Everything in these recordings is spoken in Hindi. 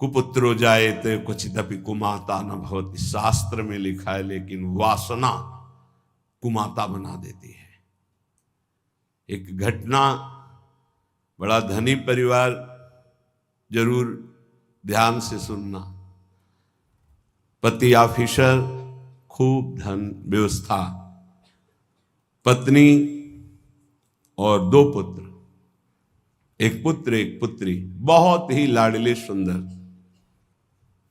कुपुत्रो जायते क्वचिदपि कुमाता न भवति, शास्त्र में लिखा है, लेकिन वासना कुमाता बना देती है। एक घटना, बड़ा धनी परिवार, जरूर ध्यान से सुनना। पति ऑफिसर, खूब धन व्यवस्था, पत्नी और 2 पुत्र, एक पुत्र एक पुत्री, बहुत ही लाडले सुंदर।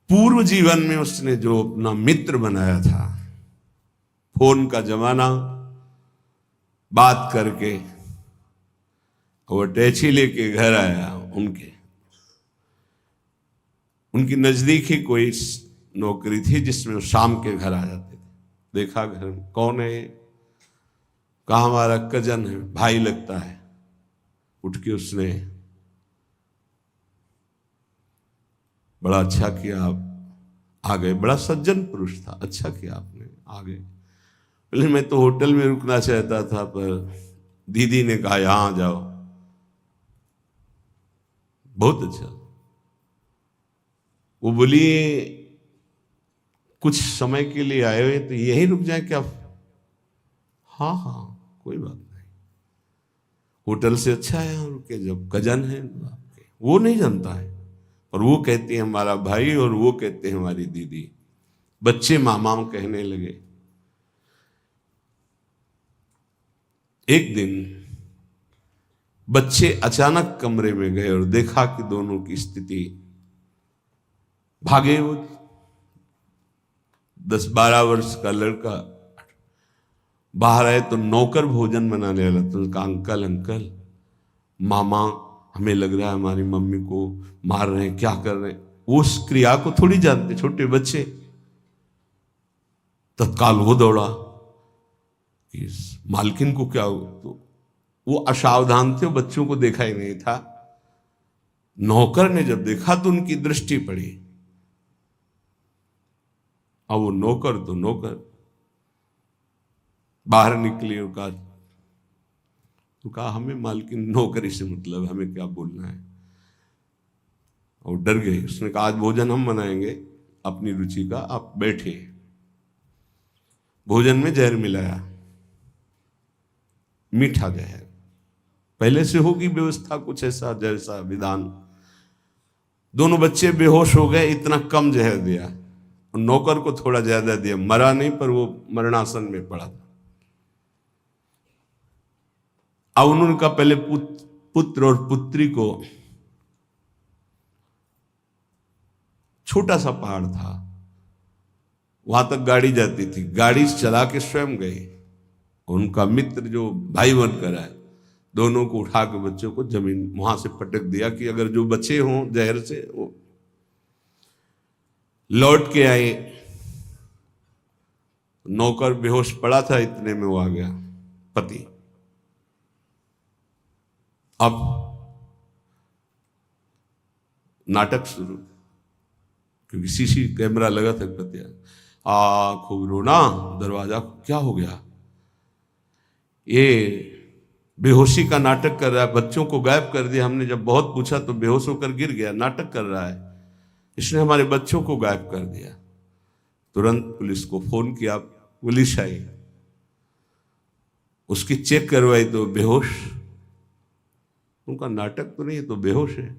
पूर्व जीवन में उसने जो अपना मित्र बनाया था, फोन का जमाना, बात करके वो अटैची लेके घर आया। उनकी नजदीक ही कोई नौकरी थी जिसमें वो शाम के घर आ जाते थे। देखा घर में कौन है, कहा हमारा कजन है, भाई लगता है। उठ के उसने, बड़ा अच्छा किया आप आ गए, बड़ा सज्जन पुरुष था, अच्छा किया आपने आ गए। बोले मैं तो होटल में रुकना चाहता था, पर दीदी ने कहा यहां जाओ। बहुत अच्छा। वो बोली कुछ समय के लिए आए हुए तो यहीं रुक जाए क्या? हाँ हाँ कोई बात नहीं, होटल से अच्छा है यहाँ रुके, जब कजन है आपके। वो नहीं जानता है, और वो कहती है हमारा भाई, और वो कहते हैं हमारी दीदी। बच्चे मामा कहने लगे। एक दिन बच्चे अचानक कमरे में गए और देखा कि दोनों की स्थिति, भागे। वो 10-12 वर्ष का लड़का बाहर आए तो नौकर भोजन बनाने वाला, तो उसका अंकल अंकल मामा, हमें लग रहा है हमारी मम्मी को मार रहे हैं, क्या कर रहे हैं। वो उस क्रिया को थोड़ी जानते, छोटे बच्चे। तत्काल वो दौड़ा, इस मालकिन को क्या हो, तो वो असावधान थे, बच्चों को देखा ही नहीं था। नौकर ने जब देखा तो उनकी दृष्टि पड़ी। अब वो नौकर तो नौकर बाहर निकली और कहा हमें मालकिन नौकरी से मतलब, हमें क्या बोलना है। और डर गई। उसने कहा आज भोजन हम बनाएंगे अपनी रुचि का, आप बैठे। भोजन में जहर मिलाया, मीठा जहर। पहले से होगी व्यवस्था कुछ ऐसा, जैसा विधान। दोनों बच्चे बेहोश हो गए, इतना कम जहर दिया। नौकर को थोड़ा ज्यादा दिया, मरा नहीं, पर वो मरणासन में पड़ा था। अब उन्होंने कहा पहले पुत्र और पुत्री को, छोटा सा पहाड़ था, वहां तक गाड़ी जाती थी, गाड़ी चला के स्वयं गए। उनका मित्र जो भाई बनकर आए, दोनों को उठा के बच्चों को जमीन वहां से पटक दिया कि अगर जो बचे हों जहर से वो। लौट के आए, नौकर बेहोश पड़ा था, इतने में वो आ गया पति। अब नाटक शुरू, क्योंकि सीसी कैमरा लगा था। पति खूब रोना, दरवाजा क्या हो गया, ये बेहोशी का नाटक कर रहा है, बच्चों को गायब कर दिया हमने, जब बहुत पूछा तो बेहोश होकर गिर गया, नाटक कर रहा है, इसने हमारे बच्चों को गायब कर दिया। तुरंत पुलिस को फोन किया, पुलिस आई, उसकी चेक करवाई तो बेहोश। उनका नाटक तो नहीं है, तो बेहोश है।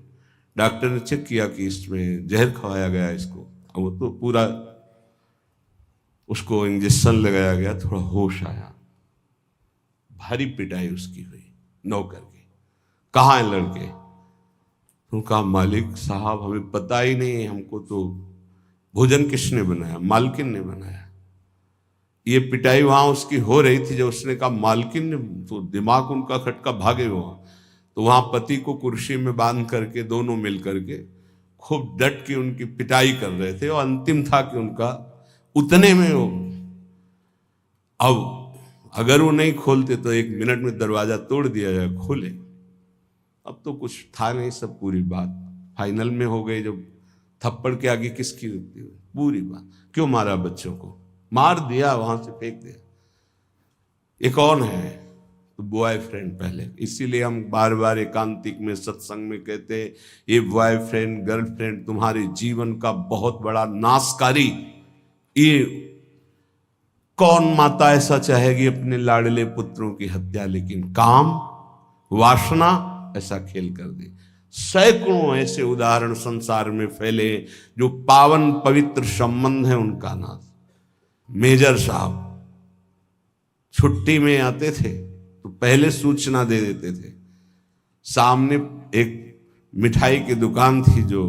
डॉक्टर ने चेक किया कि इसमें जहर खवाया गया इसको। वो तो पूरा उसको इंजेक्शन लगाया गया, थोड़ा होश आया। भारी पिटाई उसकी हुई नौकर की। कहाँ है लड़के? उनका मालिक साहब हमें पता ही नहीं, हमको तो भोजन किसने बनाया? मालकिन ने बनाया। ये पिटाई वहां उसकी हो रही थी, जब उसने कहा मालकिन ने, तो दिमाग उनका खटका, भागे वहां। तो वहां पति को कुर्सी में बांध करके दोनों मिल करके खूब डट के उनकी पिटाई कर रहे थे। और अंतिम था कि उनका उतने में वो, अब अगर वो नहीं खोलते तो 1 मिनट में दरवाजा तोड़ दिया जाए, खोले। अब तो कुछ था नहीं, सब पूरी बात फाइनल में हो गई। जब थप्पड़ के आगे किसकी रुकती हुई पूरी बात, क्यों मारा बच्चों को? मार दिया, वहां से फेंक दिया। ये कौन है? तो बॉयफ्रेंड पहले। इसीलिए हम बार बार एकांतिक में सत्संग में कहते हैं ये बॉयफ्रेंड गर्लफ्रेंड तुम्हारे जीवन का बहुत बड़ा नाशकारी। ये कौन माता ऐसा चाहेगी अपने लाडले पुत्रों की हत्या, लेकिन काम वासना ऐसा खेल कर दे। सैकड़ों ऐसे उदाहरण संसार में फैले जो पावन पवित्र संबंध है उनका नाश। मेजर साहब छुट्टी में आते थे तो पहले सूचना दे देते थे। सामने एक मिठाई की दुकान थी जो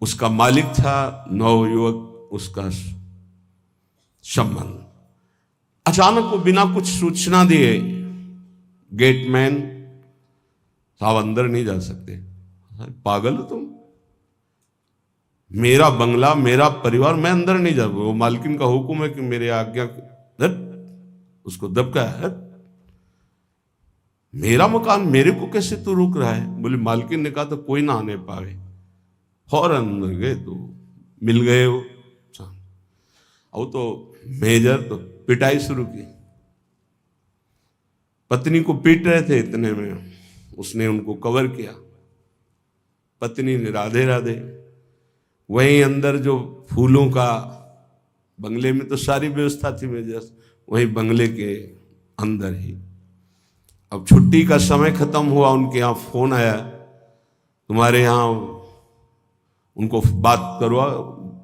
उसका मालिक था नवयुवक, उसका संबंध। अचानक वो बिना कुछ सूचना दिए गेटमैन साहब अंदर नहीं जा सकते। पागल हो तुम, मेरा बंगला मेरा परिवार, मैं अंदर नहीं जा। वो मालकिन का हुक्म है कि मेरे आज्ञा उसको दबका है। मेरा मकान, मेरे को कैसे तू रोक रहा है? बोले मालकिन ने कहा तो कोई ना आने पाए। फौरन अंदर गए तो मिल गए वो। अब तो मेजर तो पिटाई शुरू की। पत्नी को पीट रहे थे, इतने में उसने उनको कवर किया। पत्नी ने राधे राधे। वहीं अंदर जो फूलों का, बंगले में तो सारी व्यवस्था थी मेजर, वहीं बंगले के अंदर ही। अब छुट्टी का समय खत्म हुआ, उनके यहाँ फोन आया, तुम्हारे यहाँ उनको बात करवा,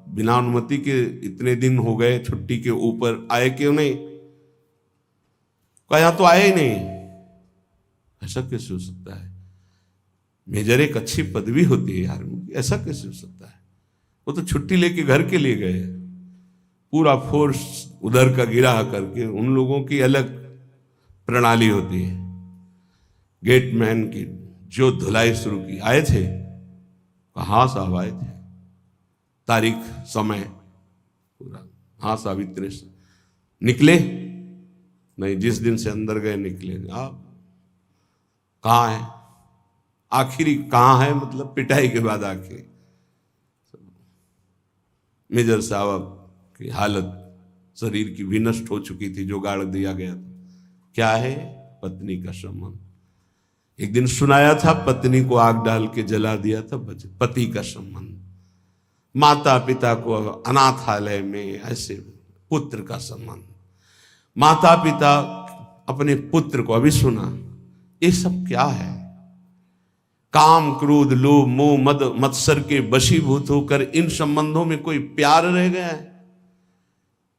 बिना अनुमति के इतने दिन हो गए, छुट्टी के ऊपर आए क्यों नहीं? कहा यहाँ तो आए ही नहीं। ऐसा कैसे हो सकता है? मेजर एक अच्छी पदवी होती है आर्मी की, ऐसा कैसे हो सकता है? वो तो छुट्टी लेके घर के लिए गए। पूरा फोर्स उधर का गिरा करके, उन लोगों की अलग प्रणाली होती है। गेटमैन की जो धुलाई शुरू की, आए थे? हाँ साहब आए थे। तारीख समय पूरा, हाँ साहब इतने से निकले नहीं, जिस दिन से अंदर गए निकले। आप कहाँ है? आखिरी कहाँ है मतलब पिटाई के बाद आके मेजर साहब की हालत शरीर की भी नष्ट हो चुकी थी, जो गाड़ दिया गया था। क्या है? पत्नी का संबंध। एक दिन सुनाया था, पत्नी को आग डाल के जला दिया था, पति का संबंध। माता पिता को अनाथालय में ऐसे, पुत्र का संबंध। माता पिता अपने पुत्र को, अभी सुना, ये सब क्या है? काम क्रोध लोभ मोह मद मत्सर के वशीभूत होकर इन संबंधों में कोई प्यार रह गया है?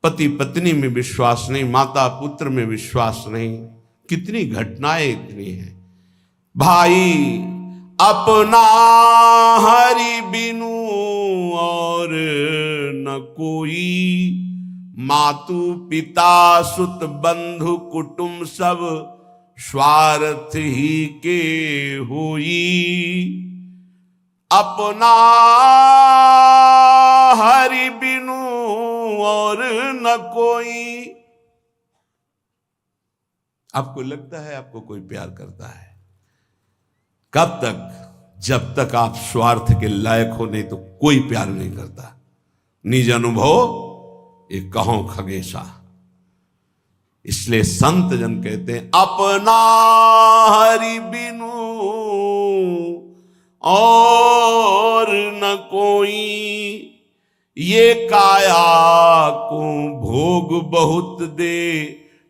पति पत्नी में विश्वास नहीं, माता पुत्र में विश्वास नहीं। कितनी घटनाएं इतनी हैं। भाई अपना हरि बिनु और न कोई, मातु पिता सुत बंधु कुटुंब सब स्वार्थ ही के होई। अपना हरि बिनु और न कोई। आपको लगता है आपको कोई प्यार करता है? कब तक? जब तक आप स्वार्थ के लायक हो, नहीं तो कोई प्यार नहीं करता। निज अनुभव ये कहो खगेशा। इसलिए संत जन कहते हैं अपना हरि बिनु और न कोई, ये काया को भोग बहुत दे,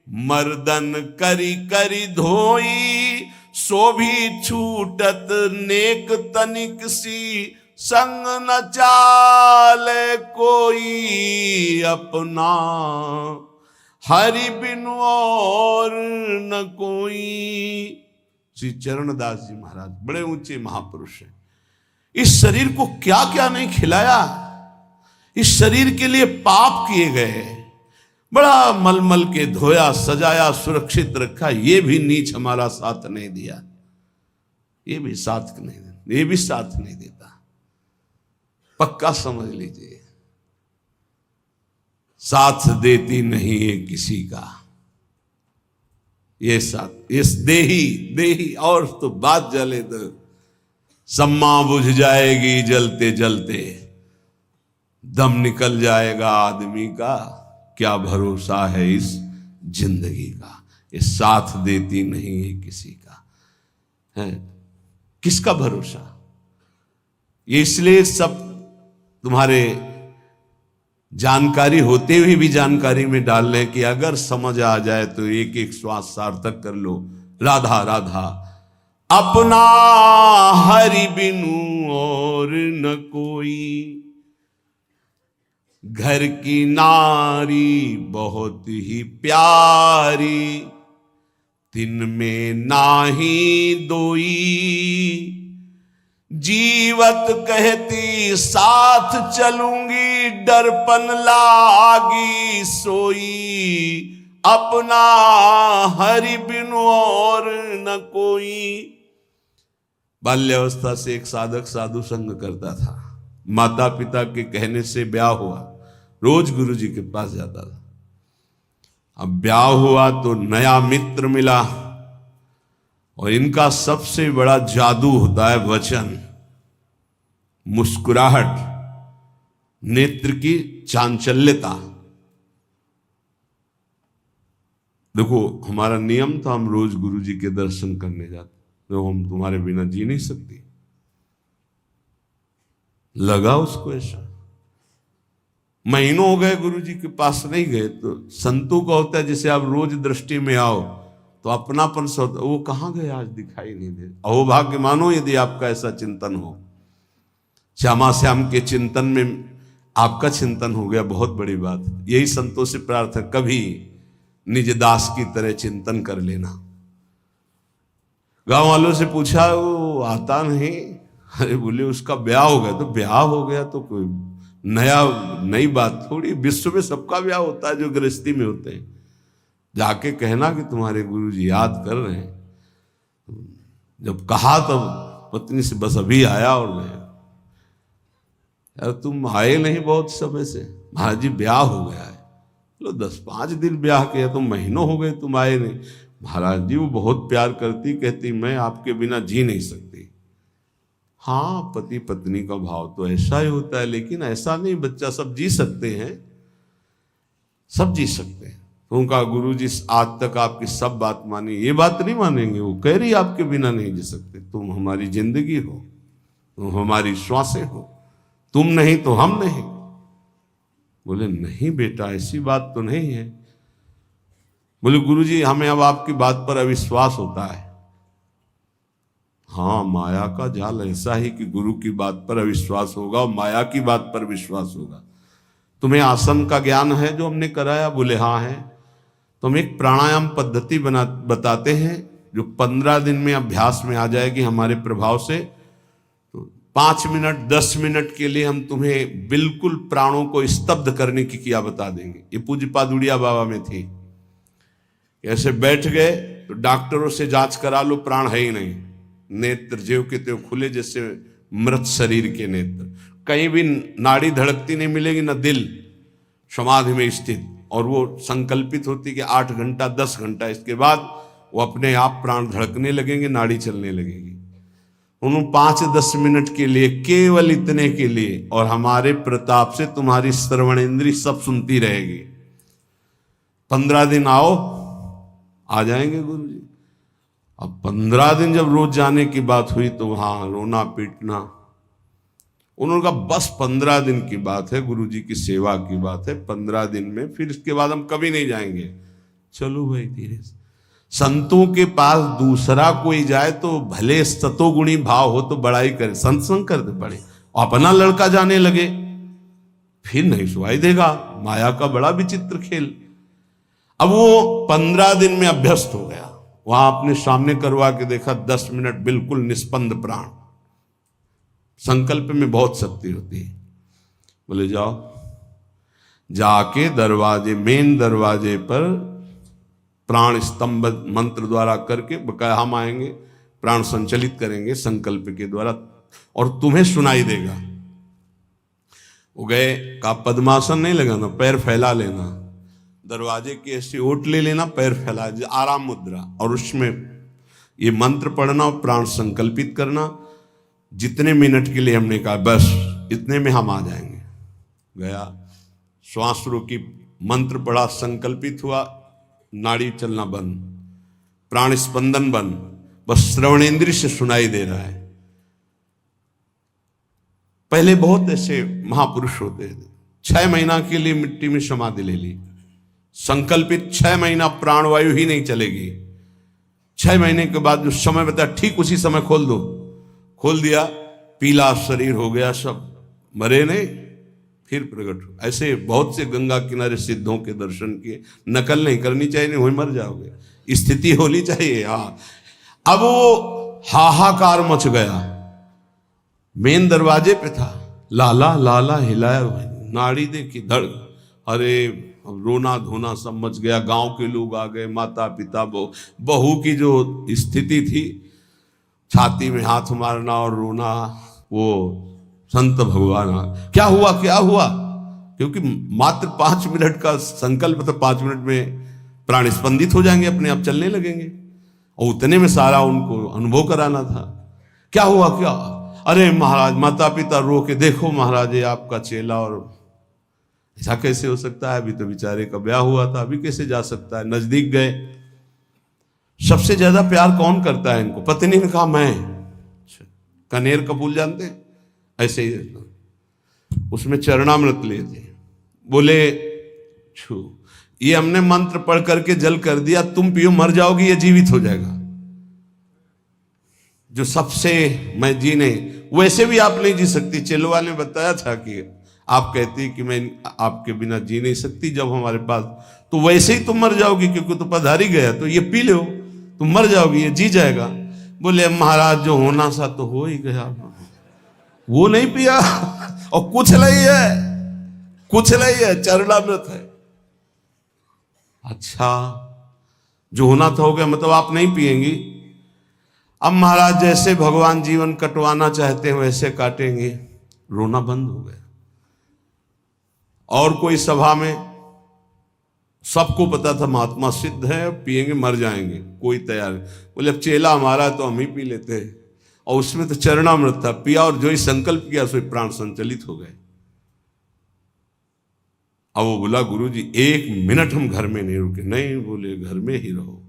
मर्दन करी करी धोई। सो भी छूटत नेक तनिक सी, संग न चाले कोई। अपना हरि बिनु और न कोई। श्री चरणदास जी महाराज बड़े ऊंचे महापुरुष हैं। इस शरीर को क्या क्या नहीं खिलाया, इस शरीर के लिए पाप किए गए, बड़ा मलमल के धोया सजाया सुरक्षित रखा, ये भी नीच हमारा साथ नहीं दिया, ये भी साथ नहीं देता, ये भी साथ नहीं देता। पक्का समझ लीजिए, साथ देती नहीं है किसी का ये साथ। इस देही और तो बात जले तो सम्मा बुझ जाएगी, जलते जलते दम निकल जाएगा आदमी का। क्या भरोसा है इस जिंदगी का, ये साथ देती नहीं है किसी का, है किसका भरोसा। ये इसलिए सब तुम्हारे जानकारी होते हुए भी जानकारी में डाल रहे कि अगर समझ आ जाए तो एक एक श्वास सार्थक कर लो। राधा राधा अपना हरि बिनु और न कोई, घर की नारी बहुत ही प्यारी, दिन में नाही दोई, जीवत कहती साथ चलूंगी, डरपन लागी सोई, अपना हरि बिनु और न कोई। बाल्यावस्था से एक साधक साधु संग करता था, माता पिता के कहने से ब्याह हुआ, रोज गुरु जी के पास जाता था। अब ब्याह हुआ तो नया मित्र मिला, और इनका सबसे बड़ा जादू होता है वचन, मुस्कुराहट, नेत्र की चांचल्यता। देखो हमारा नियम था हम रोज गुरु जी के दर्शन करने जाते, तो हम तुम्हारे बिना जी नहीं सकती। लगा उसको ऐसा, महीनों हो गए गुरु जी के पास नहीं गए। तो संतों का होता है जैसे आप रोज दृष्टि में आओ तो अपनापन से होता, वो कहाँ गए आज दिखाई नहीं दे। अहोभाग्य मानो यदि आपका ऐसा चिंतन हो, श्यामा श्याम के चिंतन में आपका चिंतन हो गया, बहुत बड़ी बात। यही संतों से प्रार्थना, कभी निज दास की तरह चिंतन कर लेना। गांव वालों से पूछा, वो आता नहीं। अरे बोले उसका ब्याह हो गया। तो ब्याह हो गया तो कोई नई बात थोड़ी, विश्व में सबका ब्याह होता है जो गृहस्थी में होते हैं। जाके कहना कि तुम्हारे गुरु जी याद कर रहे हैं। जब कहा तब पत्नी से बस अभी आया और मैं, यार तुम आए नहीं बहुत समय से। महाराज जी ब्याह हो गया है। लो 10-5 दिन ब्याह किया, तो महीनों हो गए तुम आए नहीं। महाराज जी वो बहुत प्यार करती, कहती मैं आपके बिना जी नहीं सकती। हाँ पति पत्नी का भाव तो ऐसा ही होता है, लेकिन ऐसा नहीं बच्चा, सब जी सकते हैं, सब जी सकते हैं। तो उनका गुरु जी आज तक आपकी सब बात मानी, ये बात नहीं मानेंगे। वो कह रही आपके बिना नहीं जी सकते, तुम हमारी जिंदगी हो, तुम हमारी श्वासें हो, तुम नहीं तो हम नहीं। बोले नहीं बेटा ऐसी बात तो नहीं है। बोले गुरुजी हमें अब आपकी बात पर अविश्वास होता है। हाँ माया का जाल ऐसा ही कि गुरु की बात पर अविश्वास होगा और माया की बात पर विश्वास होगा। तुम्हें आसन का ज्ञान है जो हमने कराया? बोले हाँ है। तो हम एक प्राणायाम पद्धति बताते हैं जो 15 दिन में अभ्यास में आ जाएगी हमारे प्रभाव से। तो 5 मिनट 10 मिनट के लिए हम तुम्हें बिल्कुल प्राणों को स्तब्ध करने की क्रिया बता देंगे। ये पूज्य पादुड़िया बाबा में थी। ऐसे बैठ गए तो डॉक्टरों से जांच करा लो, प्राण है ही नहीं। नेत्र ज्यों के त्यों खुले जैसे मृत शरीर के नेत्र, कहीं भी नाड़ी धड़कती नहीं मिलेगी, न दिल, समाधि में स्थित। और वो संकल्पित होती कि 8 घंटा 10 घंटा, इसके बाद वो अपने आप प्राण धड़कने लगेंगे, नाड़ी चलने लगेगी। उन्होंने 5-10 मिनट के लिए, केवल इतने के लिए, और हमारे प्रताप से तुम्हारी श्रवणेंद्री सब सुनती रहेगी। 15 दिन आओ, आ जाएंगे गुरु जी। अब 15 दिन जब रोज जाने की बात हुई तो वहां रोना पीटना। उन्होंने कहा बस 15 दिन की बात है, गुरु जी की सेवा की बात है, 15 दिन में, फिर इसके बाद हम कभी नहीं जाएंगे। चलो भाई धीरे से। संतों के पास दूसरा कोई जाए तो भले सतोगुणी भाव हो तो बड़ाई करे, संग करते पड़े, अपना लड़का जाने लगे फिर नहीं सुनाई देगा। माया का बड़ा विचित्र खेल। अब वो 15 दिन में अभ्यस्त हो गया। वहां अपने सामने करवा के देखा, 10 मिनट बिल्कुल निस्पंद प्राण। संकल्प में बहुत शक्ति होती है। बोले जाओ, जाके दरवाजे, मेन दरवाजे पर प्राण स्तंभ मंत्र द्वारा करके, बकाया हम आएंगे, प्राण संचलित करेंगे संकल्प के द्वारा और तुम्हें सुनाई देगा। वो गए, का पद्मासन नहीं लगाना, पैर फैला लेना, दरवाजे की ऐसी ओट ले लेना, पैर फैला, आराम मुद्रा, और उसमें ये मंत्र पढ़ना और प्राण संकल्पित करना। जितने मिनट के लिए हमने कहा बस इतने में हम आ जाएंगे। गया, श्वास रोकी, मंत्र पढ़ा, संकल्पित हुआ, नाड़ी चलना बंद, प्राण स्पंदन बंद, बस श्रवणेंद्रिय से सुनाई दे रहा है। पहले बहुत ऐसे महापुरुष होते थे, 6 महीना के लिए मिट्टी में समाधि ले ली, संकल्पित 6 महीना प्राणवायु ही नहीं चलेगी। 6 महीने के बाद जो समय बताया ठीक उसी समय खोल दो, खोल दिया, पीला शरीर हो गया, सब मरे नहीं, फिर प्रकट हो। ऐसे बहुत से गंगा किनारे सिद्धों के दर्शन किए, नकल नहीं करनी चाहिए, नहीं वही मर जाओगे, स्थिति होनी चाहिए। हाँ, अब वो हाहाकार मच गया, मेन दरवाजे पे था, लाला लाला हिलाया, नाड़ी देखी धड़, अरे रोना धोना सब मच गया, गांव के लोग आ गए, माता पिता बहू की जो स्थिति थी, छाती में हाथ मारना और रोना, वो संत भगवान क्या हुआ क्या हुआ, क्योंकि मात्र 5 मिनट का संकल्प, तो 5 मिनट में प्राण स्पंदित हो जाएंगे, अपने आप चलने लगेंगे, और उतने में सारा उनको अनुभव कराना था। क्या हुआ क्या, अरे महाराज माता पिता रो के, देखो महाराज ये आपका चेला, और ऐसा कैसे हो सकता है, अभी तो बेचारे का ब्याह हुआ था, अभी कैसे जा सकता है। नजदीक गए, सबसे ज्यादा प्यार कौन करता है इनको, पत्नी ने कहा मैं। कनेर का फूल जानते हैं, ऐसे ही उसमें चरणामृत लिए थे, बोले छू, ये हमने मंत्र पढ़ करके जल कर दिया, तुम पियो मर जाओगी, ये जीवित हो जाएगा। जो सबसे मैं जी नहीं, वैसे भी आप नहीं जी सकती, चेलोवा ने बताया था कि आप कहती कि मैं आपके बिना जी नहीं सकती जब हमारे पास, तो वैसे ही तुम मर जाओगी, क्योंकि तो पधारी गया, तो ये पी लो, तुम मर जाओगी, ये जी जाएगा। बोले महाराज जो होना सा तो हो ही गया, वो नहीं पिया, और कुछ नहीं है, कुछ नहीं है, चरणामृत है। अच्छा, जो होना था हो गया, मतलब आप नहीं पिएंगी। अब महाराज जैसे भगवान जीवन कटवाना चाहते हैं वैसे काटेंगे, रोना बंद हो गया। और कोई सभा में, सबको पता था महात्मा सिद्ध है, पिएंगे मर जाएंगे, कोई तैयार नहीं। बोले अब चेला हमारा है तो हम ही पी लेते हैं, और उसमें तो चरणामृत था, पिया और जो ही संकल्प किया सो प्राण संचलित हो गए। अब वो बोला गुरु जी 1 मिनट हम घर में नहीं रुके, नहीं बोले घर में ही रहो,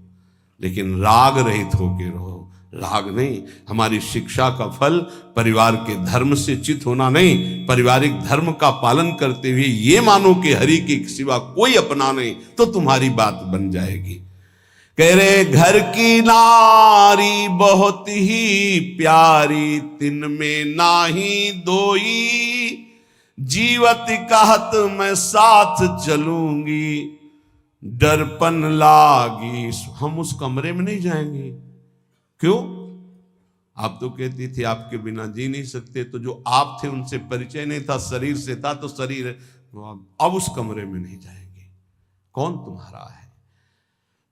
लेकिन राग रहित होके रहो। राग नहीं, हमारी शिक्षा का फल परिवार के धर्म से चित होना नहीं, पारिवारिक धर्म का पालन करते हुए ये मानो कि हरि के सिवा कोई अपना नहीं, तो तुम्हारी बात बन जाएगी। कह रहे घर की नारी बहुत ही प्यारी, तिन में नाही दोई, जीवत कहत मैं साथ चलूंगी, डरपन लागी। हम उस कमरे में नहीं जाएंगे, क्यों? आप तो कहती थी आपके बिना जी नहीं सकते, तो जो आप थे उनसे परिचय नहीं था, शरीर से था, तो शरीर, अब उस कमरे में नहीं जाएंगे। कौन तुम्हारा है?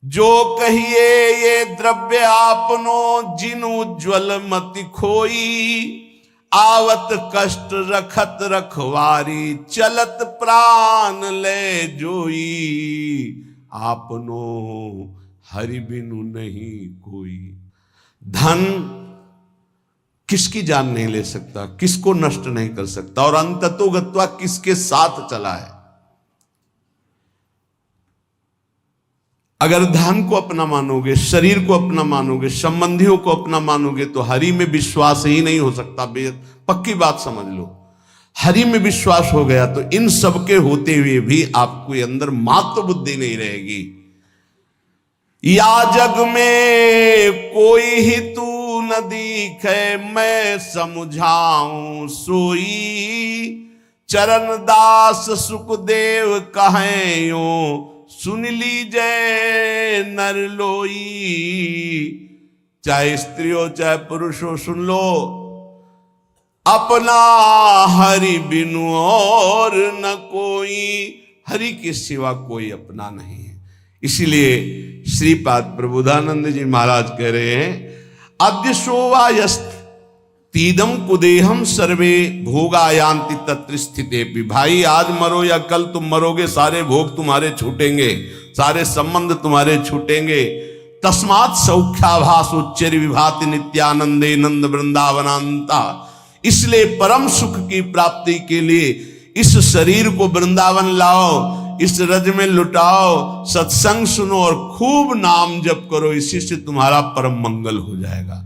जो कहिए ये द्रव्य आपनो, जिन उज्ज्वल मति खोई, आवत कष्ट रखत रखवारी, चलत प्राण ले जोई, आपनो हरि बिनु नहीं कोई। धन किसकी जान नहीं ले सकता, किसको नष्ट नहीं कर सकता, और अंततोगत्वा किसके साथ चला है। अगर धन को अपना मानोगे, शरीर को अपना मानोगे, संबंधियों को अपना मानोगे, तो हरि में विश्वास ही नहीं हो सकता। पक्की बात समझ लो, हरि में विश्वास हो गया तो इन सब के होते हुए भी आपको अंदर मात्र बुद्धि नहीं रहेगी। या जग में कोई ही तू न दिखे, मैं समझाऊं सोई, चरण दास सुखदेव कहें यो, सुन लीजिए नर लोई। चाहे स्त्री हो चाहे पुरुष हो, सुन लो, अपना हरि बिनु और न कोई, हरि के सिवा कोई अपना नहीं है। इसीलिए श्रीपाद प्रबोधानंद जी महाराज कह रहे हैं, अद्य शोवायस्त तीदम कुदेहम सर्वे भोगायांति तत्र स्थिते। भाई आज मरो या कल तुम मरोगे, सारे भोग तुम्हारे छूटेंगे, सारे संबंध तुम्हारे छूटेंगे। तस्मात् सौख्याभास उच्चर विभाति नित्यानंदे नंद वृंदावनांता। इसलिए परम सुख की प्राप्ति के लिए इस शरीर को वृंदावन लाओ, इस रज में लुटाओ, सत्संग सुनो और खूब नाम जप करो, इसी से तुम्हारा परम मंगल हो जाएगा।